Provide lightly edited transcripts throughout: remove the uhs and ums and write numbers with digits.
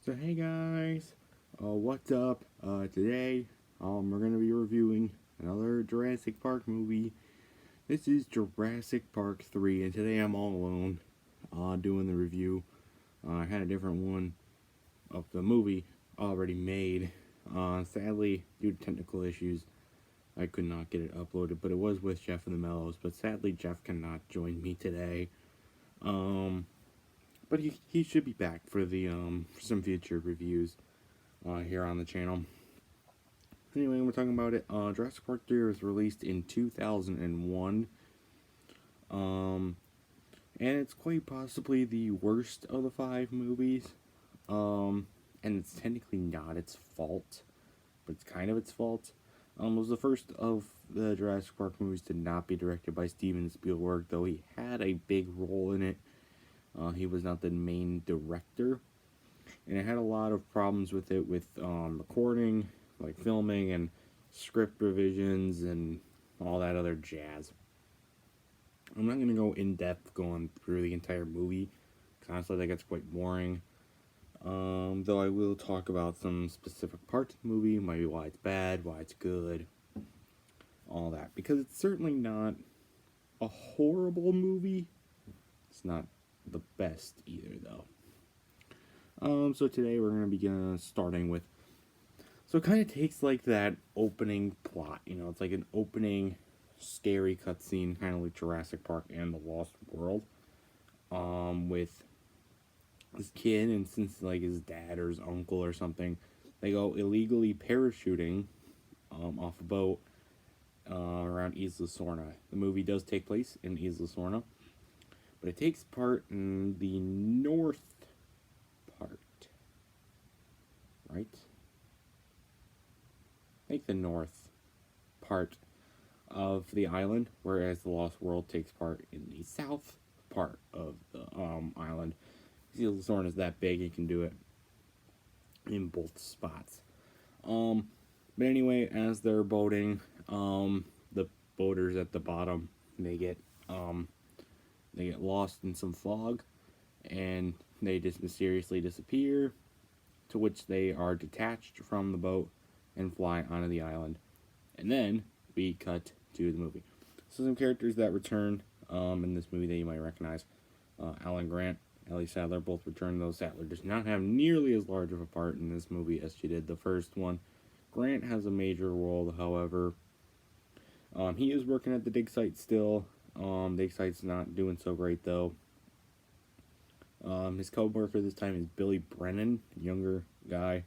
So hey guys, what's up? Today, we're gonna be reviewing another Jurassic Park movie. This is Jurassic Park 3, and today I'm all alone, doing the review. I had a different one of the movie already made. Sadly, due to technical issues, I could not get it uploaded, but it was with Jeff and the Mellows, but sadly Jeff cannot join me today. But he should be back for the for some future reviews here on the channel. Anyway, we're talking about it. Jurassic Park 3 was released in 2001. And it's quite possibly the worst of the 5 movies. And it's technically not its fault, but it's kind of its fault. It was the first of the Jurassic Park movies to not be directed by Steven Spielberg, though he had a big role in it. He was not the main director, and it had a lot of problems with it, with recording, like filming, and script revisions, and all that other jazz. I'm not going to go in depth going through the entire movie, because honestly that gets quite boring. Though I will talk about some specific parts of the movie, maybe why it's bad, why it's good, all that. Because it's certainly not a horrible movie. It's not the best either, though. So today we're going to begin starting with, so it kind of takes like that opening plot, it's like an opening scary cutscene, kind of like Jurassic Park and The Lost World, with this kid, and since like his dad or his uncle or something, they go illegally parachuting off a boat around Isla Sorna. The movie does take place in Isla Sorna, but it takes part in the north part, right? I think the north part of the island, whereas the Lost World takes part in the south part of the island. Isla Sorna is that big, you can do it in both spots. But anyway, as they're boating, the boaters at the bottom, they get lost in some fog, and they just mysteriously disappear, to which they are detached from the boat and fly onto the island. And then we cut to the movie. So some characters that return in this movie that you might recognize. Alan Grant, Ellie Sattler both return, though Sattler does not have nearly as large of a part in this movie as she did the first one. Grant has a major role, however. He is working at the dig site still. Dig site's not doing so great, though. His co-worker this time is Billy Brennan, younger guy,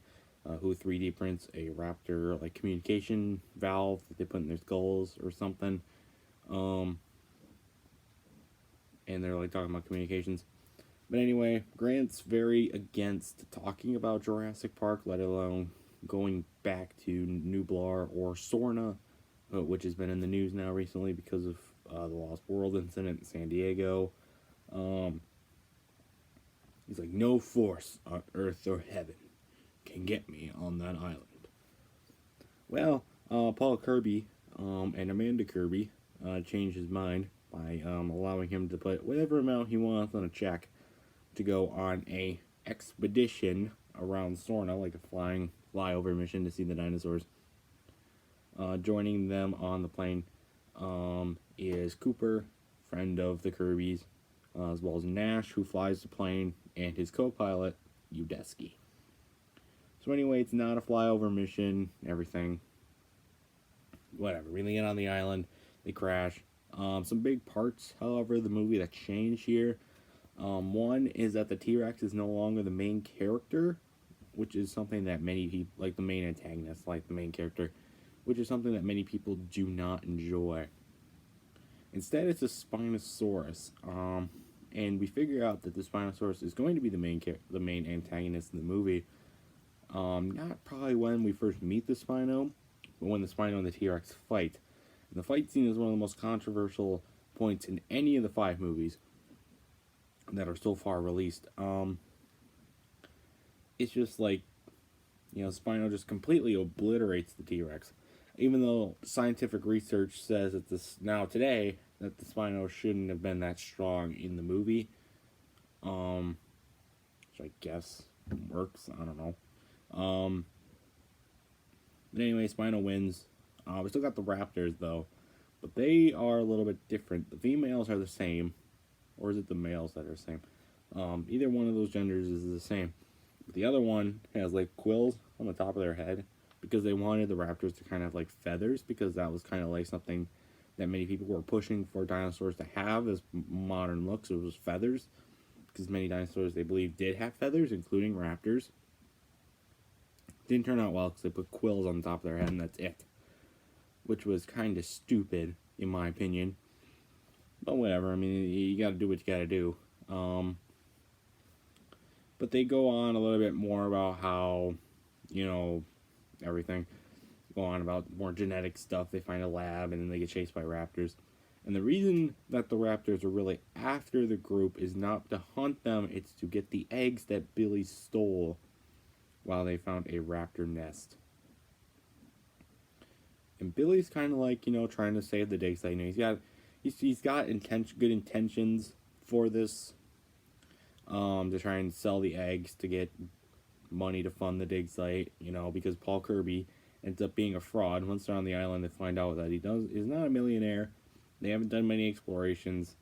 who 3D prints a raptor like communication valve that they put in their skulls or something. And they're like talking about communications. But anyway, Grant's very against talking about Jurassic Park, let alone going back to Nublar or Sorna, which has been in the news now recently because of the Lost World incident in San Diego. He's like, no force on earth or heaven can get me on that island. Well, Paul Kirby and Amanda Kirby changed his mind by allowing him to put whatever amount he wants on a check to go on a expedition around Sorna, like a flyover mission to see the dinosaurs. Joining them on the plane is Cooper, friend of the Kirbys, as well as Nash, who flies the plane, and his co-pilot, Udesky. So anyway, it's not a flyover mission, everything. Whatever, we get on the island, they crash. Some big parts, however, of the movie that change here. One is that the T-Rex is no longer the main character, which is something that many people, like the main antagonist, like the main character, which is something that many people do not enjoy. Instead, it's a Spinosaurus, and we figure out that the Spinosaurus is going to be the main antagonist in the movie. Not probably when we first meet the Spino, but when the Spino and the T-Rex fight. And the fight scene is one of the most controversial points in any of the 5 movies that are so far released. It's just like, Spino just completely obliterates the T-Rex. Even though scientific research says that today that the Spino shouldn't have been that strong in the movie, which I guess works. I don't know. But anyway, Spino wins. We still got the Raptors though, but they are a little bit different. The females are the same, or is it the males that are the same? Either one of those genders is the same. But the other one has like quills on the top of their head because they wanted the raptors to kind of like feathers, because that was kind of like something that many people were pushing for dinosaurs to have as modern looks. It was feathers, because many dinosaurs they believe did have feathers, including raptors. Didn't turn out well because they put quills on the top of their head and that's it, which was kind of stupid in my opinion. But whatever. I mean, you got to do what you got to do. But they go on a little bit more about how, everything. Go on about more genetic stuff. They find a lab and then they get chased by raptors. And the reason that the raptors are really after the group is not to hunt them, it's to get the eggs that Billy stole while they found a raptor nest. And Billy's kind of like, trying to save the dig site. He's got good intentions for this, to try and sell the eggs to get money to fund the dig site, because Paul Kirby ends up being a fraud. Once they're on the island, they find out that is not a millionaire. They haven't done many explorations.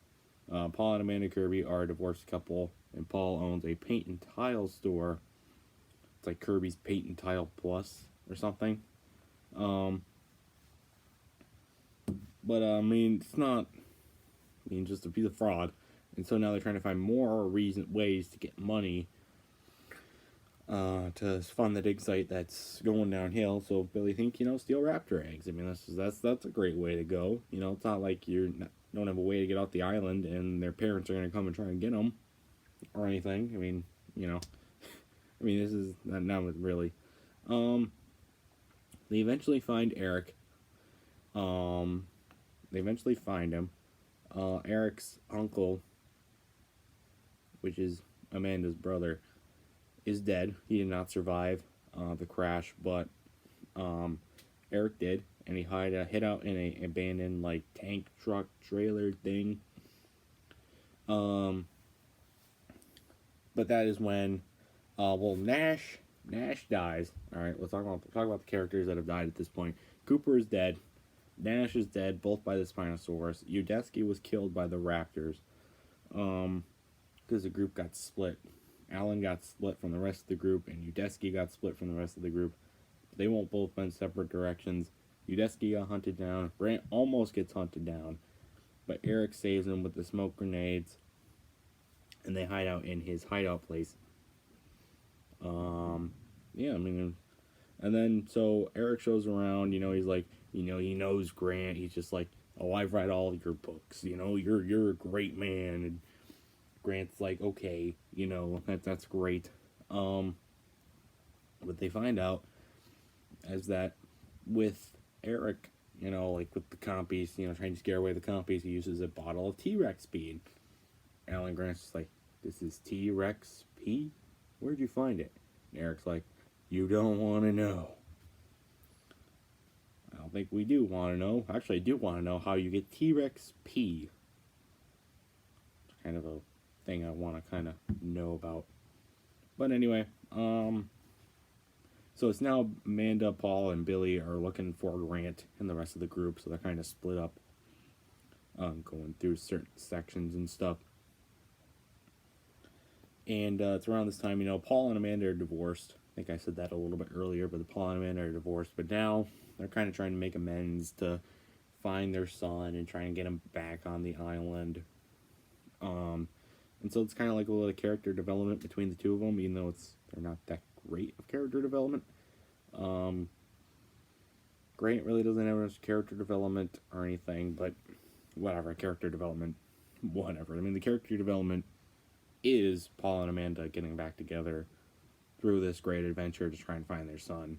Paul and Amanda Kirby are a divorced couple, and Paul owns a paint and tile store. It's like Kirby's Paint and Tile Plus or something. But it's not. Just to be the fraud, and so now they're trying to find more ways to get money to fund the dig site that's going downhill. So Billy thinks, steal raptor eggs. That's a great way to go. It's not like don't have a way to get off the island and their parents are going to come and try and get them or anything. This is not really. They eventually find Eric. They eventually find him. Eric's uncle, which is Amanda's brother, is dead. He did not survive the crash, but Eric did, and he hid out in a abandoned like tank truck trailer thing. But that is when Nash dies. All right, let's talk about the characters that have died at this point. Cooper is dead. Nash is dead, both by the Spinosaurus. Udesky was killed by the raptors, because the group got split. Alan got split from the rest of the group, and Udesky got split from the rest of the group. They won't both went separate directions. Udesky got hunted down. Brant almost gets hunted down, but Eric saves him with the smoke grenades, and they hide out in his hideout place. And then so Eric shows around. He's like, he knows Grant. He's just like, oh, I've read all of your books. You're a great man. And Grant's like, okay, that's great. What they find out is that with Eric, with the compies, trying to scare away the compies, he uses a bottle of T-Rex speed. Alan Grant's just like, this is T-Rex P? Where'd you find it? And Eric's like, you don't want to know. I don't think we do want to know. Actually, I do want to know how you get T-Rex P. It's kind of a thing I want to kind of know about. But anyway, so it's now Amanda, Paul, and Billy are looking for Grant and the rest of the group, so they're kind of split up, going through certain sections and stuff. And it's around this time, Paul and Amanda are divorced. I think I said that a little bit earlier, but Paul and Amanda are divorced. But now they're kind of trying to make amends to find their son and try and get him back on the island. And so it's kind of like a little character development between the two of them, even though they're not that great of character development. Grant really doesn't have much character development or anything, but whatever, character development, whatever. The character development is Paul and Amanda getting back together through this great adventure to try and find their son.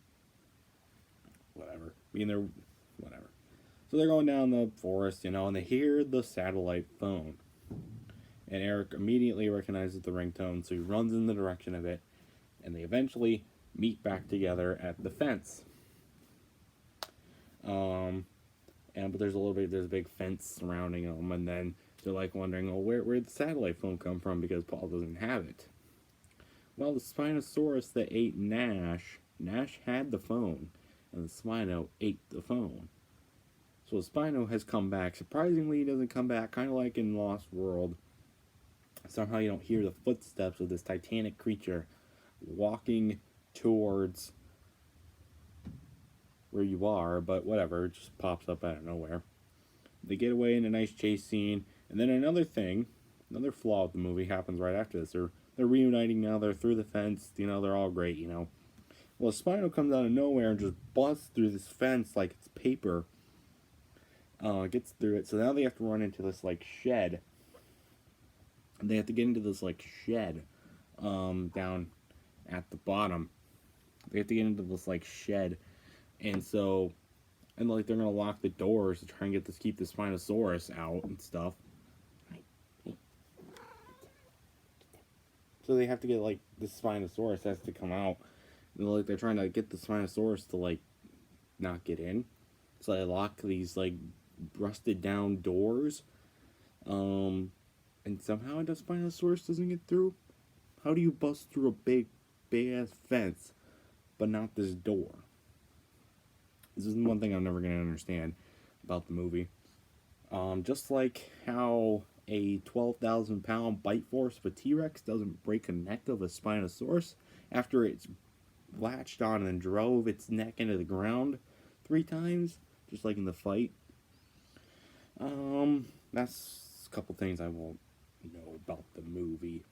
Whatever. Whatever. So they're going down the forest, and they hear the satellite phone. And Eric immediately recognizes the ringtone, so he runs in the direction of it, and they eventually meet back together at the fence. But there's a big fence surrounding them, and then they're like wondering, where'd the satellite phone come from, because Paul doesn't have it. Well, the Spinosaurus that ate Nash had the phone, and the Spino ate the phone. So the Spino has come back. Surprisingly, he doesn't come back, kind of like in Lost World. Somehow you don't hear the footsteps of this titanic creature walking towards where you are, but whatever, it just pops up out of nowhere. They get away in a nice chase scene, and then another flaw of the movie happens right after this. They're reuniting now. They're through the fence. They're all great. Well, Spino comes out of nowhere and just busts through this fence like it's paper. Gets through it. So now they have to run into this like shed. They have to get into this like shed, down at the bottom. They have to get into this like shed, and like they're gonna lock the doors to try and keep the Spinosaurus out and stuff. So they have to get like the Spinosaurus has to come out, and like they're trying to get the Spinosaurus to like not get in. So they lock these like rusted down doors, and somehow the Spinosaurus doesn't get through. How do you bust through a big ass fence, but not this door? This is one thing I'm never gonna understand about the movie. Just like how a 12,000 pound bite force of a T-Rex doesn't break a neck of a Spinosaurus after it's latched on and drove its neck into the ground 3 times, just like in the fight. That's a couple things I won't know about the movie.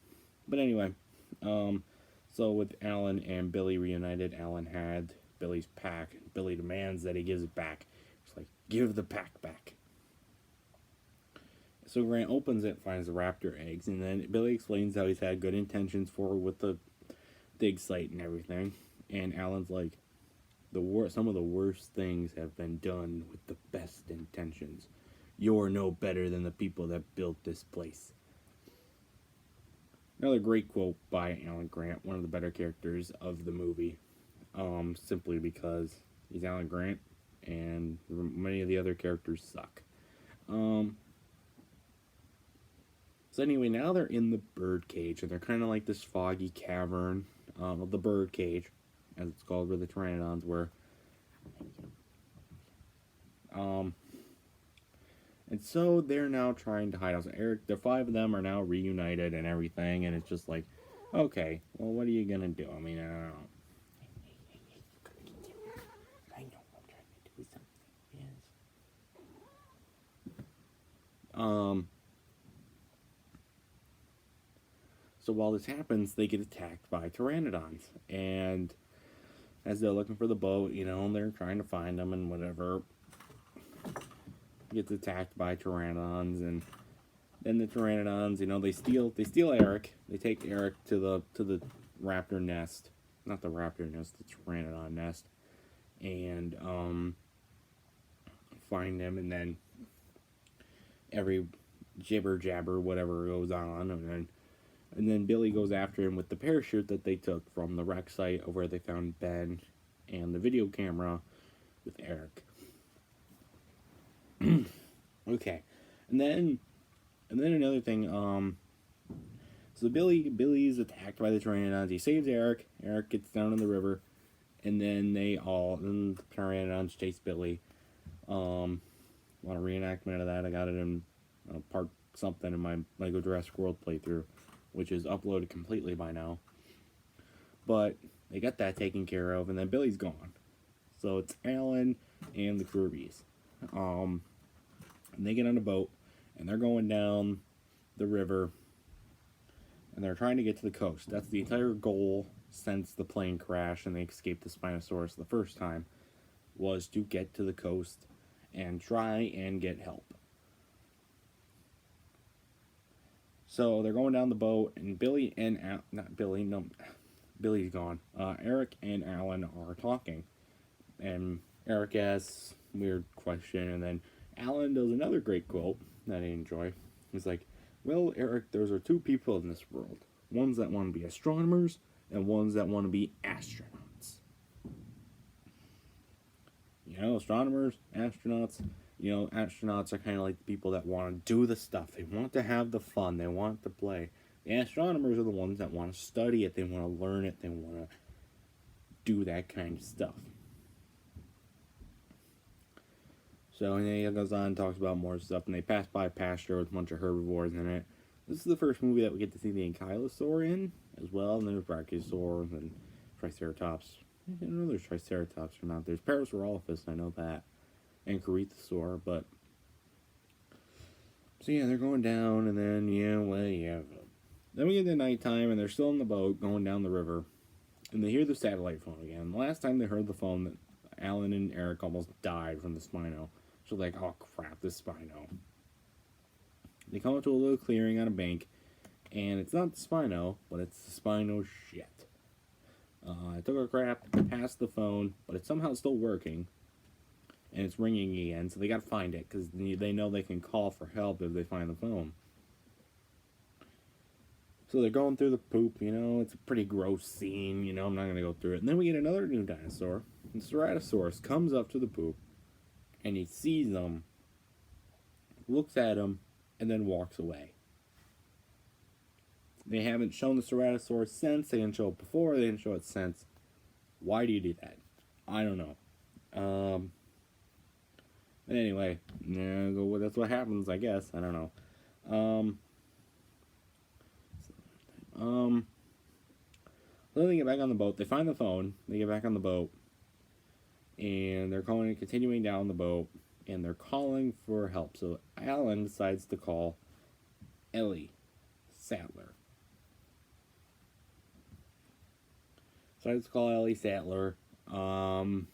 But anyway, so with Alan and Billy reunited, Alan had Billy's pack. Billy demands that he gives it back. It's like, give the pack back. So Grant opens it, finds the raptor eggs, and then Billy explains how he's had good intentions with the dig site and everything. And Alan's like, some of the worst things have been done with the best intentions. You're no better than the people that built this place. Another great quote by Alan Grant, one of the better characters of the movie, simply because he's Alan Grant and many of the other characters suck. So anyway, now they're in the bird cage, and they're kind of like this foggy cavern of the bird cage, as it's called, where the pteranodons were. And so they're now trying to hide out. So the 5 of them are now reunited and everything, and it's just like, okay, well, what are you gonna do? I mean, I don't know. I know I'm trying to do something. Yes. So while this happens, they get attacked by pteranodons, and as they're looking for the boat, they're trying to find them and whatever, gets attacked by pteranodons, and then the pteranodons, they steal Eric. They take Eric to the raptor nest, not the raptor nest, the pteranodon nest, and find them, and then every jibber jabber whatever goes on, and then Billy goes after him with the parachute that they took from the wreck site of where they found Ben, and the video camera with Eric. Okay, and then another thing. So Billy's attacked by the pteranodons. He saves Eric. Eric gets down in the river, and then the pteranodons chase Billy. Want a reenactment of that? I got it in part something in my Lego Jurassic World playthrough, which is uploaded completely by now. But they got that taken care of, and then Billy's gone. So it's Alan and the Kirby's. And they get on a boat, and they're going down the river, and they're trying to get to the coast. That's the entire goal since the plane crash and they escaped the Spinosaurus the first time, was to get to the coast and try and get help. So they're going down the boat, and Billy's gone. Eric and Alan are talking, and Eric asks a weird question, and then Alan does another great quote that I enjoy. He's like, well, Eric, those are 2 people in this world. Ones that want to be astronomers, and ones that want to be astronauts. Astronomers, astronauts, astronauts are kind of like the people that want to do the stuff. They want to have the fun. They want to play. The astronomers are the ones that want to study it, they want to learn it, they want to do that kind of stuff. So, and then he goes on and talks about more stuff, and they pass by a pasture with a bunch of herbivores in it. This is the first movie that we get to see the ankylosaur in, as well, and there's brachiosaurs and triceratops. I don't know there's triceratops or not. There's Parasaurolophus, I know that, and Corythosaur, but... So yeah, they're going down, and then, Then we get to nighttime, and they're still in the boat going down the river, and they hear the satellite phone again. The last time they heard the phone, Alan and Eric almost died from the Spino. So like, oh crap, this Spino. They come up to a little clearing on a bank, and it's not the Spino, but it's the Spino shit. I took a crap past the phone, but it's somehow still working, and it's ringing again, so they gotta find it, because they know they can call for help if they find the phone. So they're going through the poop, it's a pretty gross scene, I'm not gonna go through it. And then we get another new dinosaur. The Ceratosaurus comes up to the poop, and he sees them, looks at them, and then walks away. They haven't shown the Ceratosaurus since. They didn't show it before. They didn't show it since. Why do you do that? I don't know. But anyway, that's what happens, I guess. I don't know. Then they get back on the boat. They find the phone. They get back on the boat. And they're continuing down the boat. And they're calling for help. So Alan decides to call Ellie Sattler. Decides to call Ellie Sattler. Well,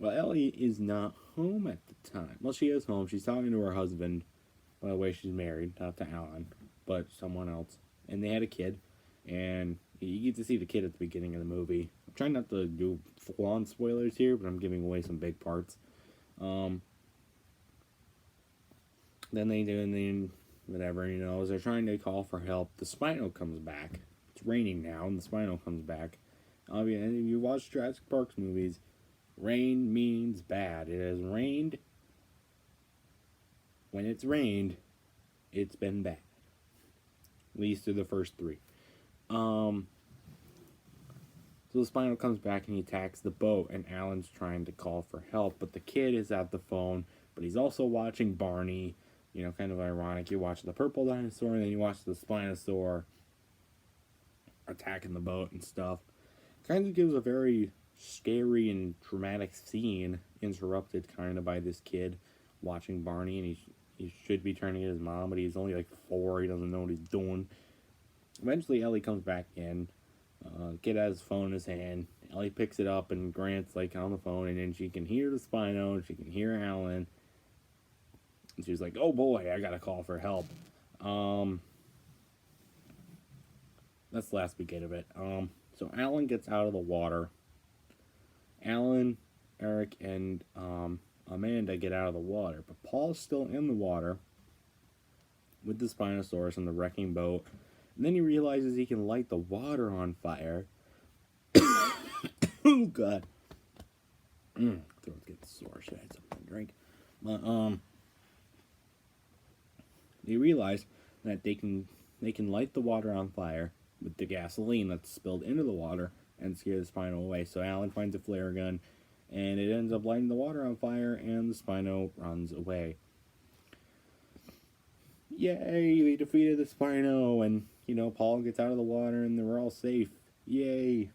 Ellie is not home at the time. Well, she is home. She's talking to her husband. By the way, she's married. Not to Alan, but someone else. And they had a kid. And you get to see the kid at the beginning of the movie. I'm trying not to do full-on spoilers here, but I'm giving away some big parts. Then they do, and then whatever, as they're trying to call for help, the Spino comes back. It's raining now, and the Spino comes back. If you watch Jurassic Park's movies, rain means bad. It has rained. When it's rained, it's been bad. At least through the first three. So the Spino comes back and he attacks the boat, and Alan's trying to call for help, but the kid is at the phone, but he's also watching Barney. Kind of ironic. You watch the purple dinosaur, and then you watch the Spinosaur attacking the boat and stuff. Kind of gives a very scary and dramatic scene, interrupted kind of by this kid watching Barney, and he should be turning to his mom, but he's only like 4. He doesn't know what he's doing. Eventually, Ellie comes back in. The kid has his phone in his hand. Ellie picks it up, and Grant's like on the phone, and then she can hear the Spino, and she can hear Alan. And she's like, oh boy, I gotta call for help. That's the last we get of it. So Alan gets out of the water. Alan, Eric, and Amanda get out of the water, but Paul's still in the water with the Spinosaurus and the wrecking boat. And then he realizes he can light the water on fire. Oh god. Throat's getting sore. Should I have something to drink? But they realize that they can light the water on fire with the gasoline that's spilled into the water and scare the Spino away. So Alan finds a flare gun, and it ends up lighting the water on fire, and the Spino runs away. Yay, they defeated the Spino, and, Paul gets out of the water, and we're all safe. Yay.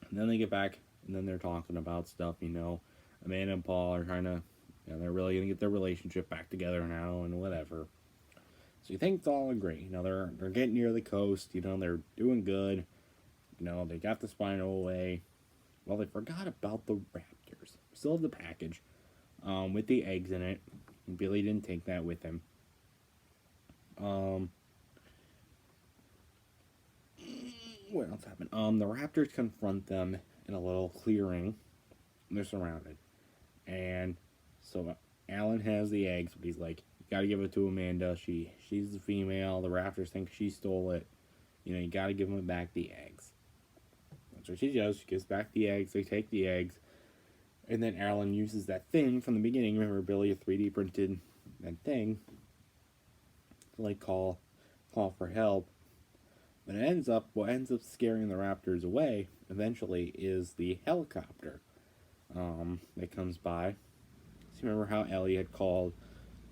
And then they get back, and then they're talking about stuff, Amanda and Paul are trying to, they're really going to get their relationship back together now, and whatever. So you think it's all great. They're getting near the coast, they're doing good. They got the Spino away. Well, they forgot about the raptors. Still have the package with the eggs in it. Billy didn't take that with him. What else happened? The raptors confront them in a little clearing. They're surrounded. And so Alan has the eggs, but he's like, you gotta give it to Amanda. She's the female. The raptors think she stole it. You gotta give them back the eggs. That's what she does. She gives back the eggs. They take the eggs. And then Alan uses that thing from the beginning. Remember, Billy, a 3D printed that thing to like call for help. But what ends up scaring the raptors away eventually is the helicopter that comes by. So remember how Ellie had called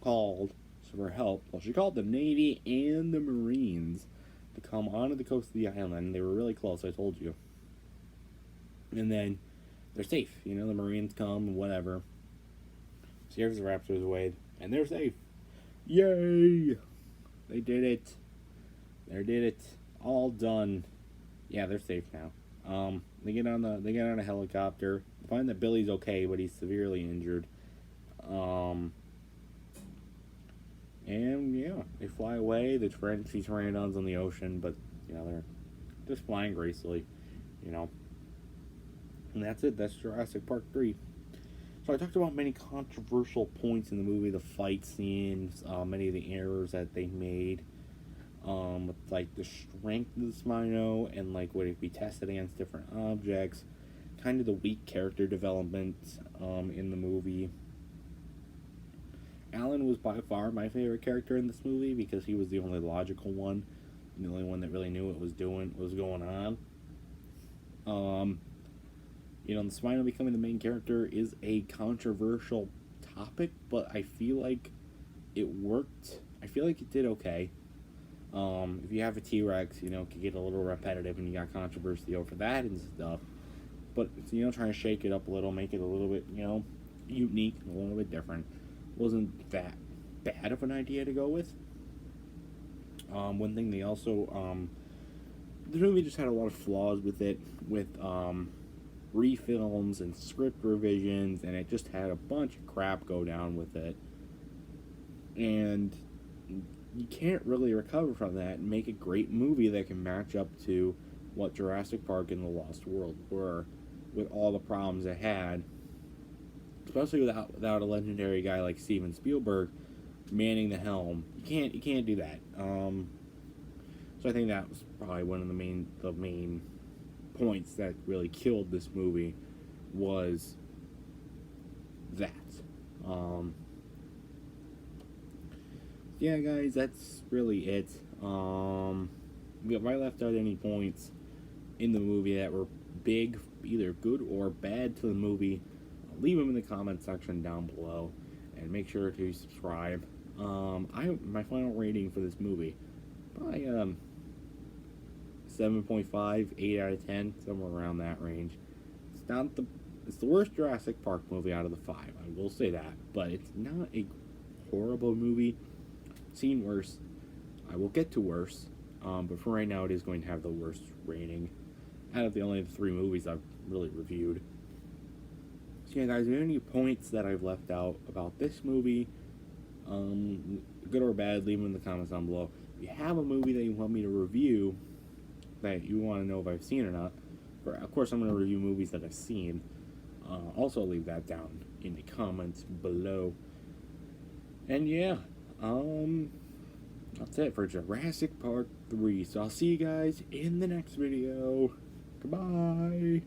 for help? Well, she called the Navy and the Marines to come onto the coast of the island. They were really close, I told you. And then they're safe. You know, the Marines come and whatever. Scares the raptors away, and they're safe. Yay! They did it. They did it. All done. Yeah, they're safe now. They get on a helicopter. Find that Billy's okay, but he's severely injured. And yeah, they fly away. See pteranodons on the ocean, but you know they're just flying gracefully. You know, and that's it. That's Jurassic Park 3. So I talked about many controversial points in the movie, the fight scenes, many of the errors that they made, with like the strength of the Spino and like would it be tested against different objects, kind of the weak character development in the movie. Alan was by far my favorite character in this movie because he was the only logical one, the only one that really knew what was going on. You know, the Spino becoming the main character is a controversial topic, but I feel like it worked. I feel like it did okay. If you have a T-Rex, you know, it could get a little repetitive and you got controversy over that and stuff. But, you know, trying to shake it up a little, make it a little bit, you know, unique, a little bit different. Wasn't that bad of an idea to go with. One thing they also, the movie just had a lot of flaws with it, with, refilms and script revisions, and it just had a bunch of crap go down with it. And you can't really recover from that and make a great movie that can match up to what Jurassic Park and The Lost World were, with all the problems it had, especially without a legendary guy like Steven Spielberg manning the helm. You can't do that. So I think that was probably one of the main points that really killed this movie was that. Yeah, guys, that's really it. If I left out any points in the movie that were big, either good or bad to the movie, leave them in the comment section down below, and make sure to subscribe. My final rating for this movie, probably 7.5, 8 out of 10, somewhere around that range. It's the worst Jurassic Park movie out of the 5, I will say that, but it's not a horrible movie. Seen worse. I will get to worse, but for right now it is going to have the worst rating out of the only 3 movies I've really reviewed. So yeah, guys, if you have any points that I've left out about this movie, good or bad, leave them in the comments down below. If you have a movie that you want me to review, that you want to know if I've seen or not, of course I'm going to review movies that I've seen. Also leave that down in the comments below. And yeah, that's it for Jurassic Park 3. So I'll see you guys in the next video. Goodbye.